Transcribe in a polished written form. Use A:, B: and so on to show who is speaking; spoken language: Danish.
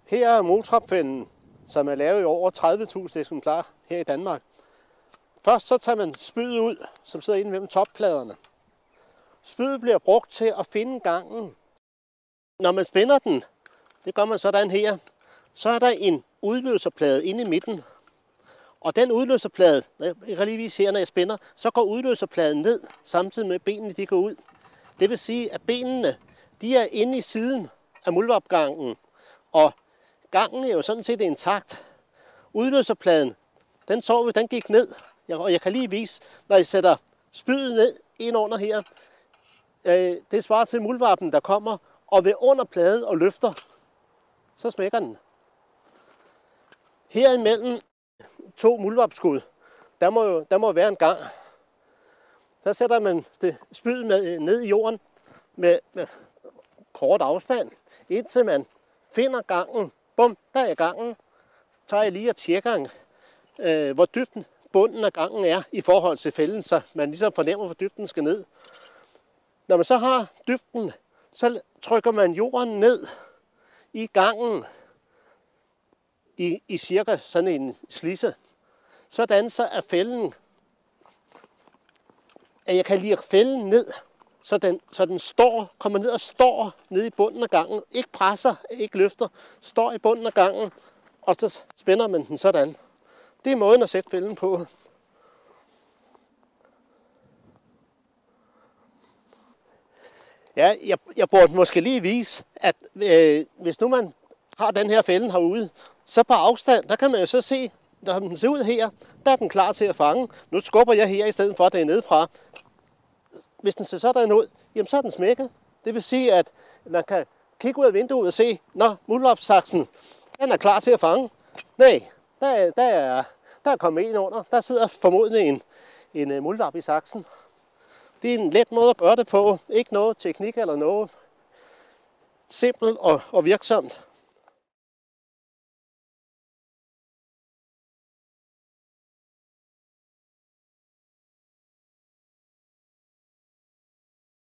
A: Her er motrapfælden, som er lavet i over 30.000 eksemplarer her i Danmark. Først så tager man spydet ud, som sidder inde mellem toppladerne. Spydet bliver brugt til at finde gangen. Når man spænder den, det gør man sådan her, så er der en udløserplade inde i midten. Og den udløserplade, jeg kan lige vise her, når jeg spænder, så går udløserpladen ned, samtidig med at benene de går ud. Det vil sige, at benene de er inde i siden af muldvarpgangen, og gangen er jo sådan set intakt. Udløserpladen, den så vi, den gik ned, og jeg kan lige vise, når jeg sætter spydet ned ind under her, det svarer til muldvarpen, der kommer, og ved under pladen og løfter, så smækker den. Her imellem to muldvarpskud, der må være en gang. Der sætter man det spyd ned i jorden med kort afstand, indtil man finder gangen. Bum, der er gangen. Så tager jeg lige og tjekker, hvor dybt bunden af gangen er i forhold til fælden, så man ligesom fornemmer, hvor dybt den skal ned. Når man så har dybden, så trykker man jorden ned i gangen i cirka sådan en slidse. Sådan så er fælden, at jeg kan lige fælden ned, så den kommer ned og står nede i bunden af gangen. Ikke presser, ikke løfter, står i bunden af gangen, og så spænder man den sådan. Det er måden at sætte fælden på. Ja, jeg burde måske lige vise, at hvis nu man har den her fælden herude, så på afstand, der kan man jo så se, når den ser ud her, der er den klar til at fange. Nu skubber jeg her i stedet for, at det er nedefra. Hvis den ser sådan ud, jamen så er den smækket. Det vil sige, at man kan kigge ud af vinduet og se, når muldvarpsaksen, den er klar til at fange. Nej, der er kommet en under. Der sidder formodentlig en muldvarp i saksen. Det er en let måde at gøre det på. Ikke noget teknik eller noget. Simpelt og virksomt.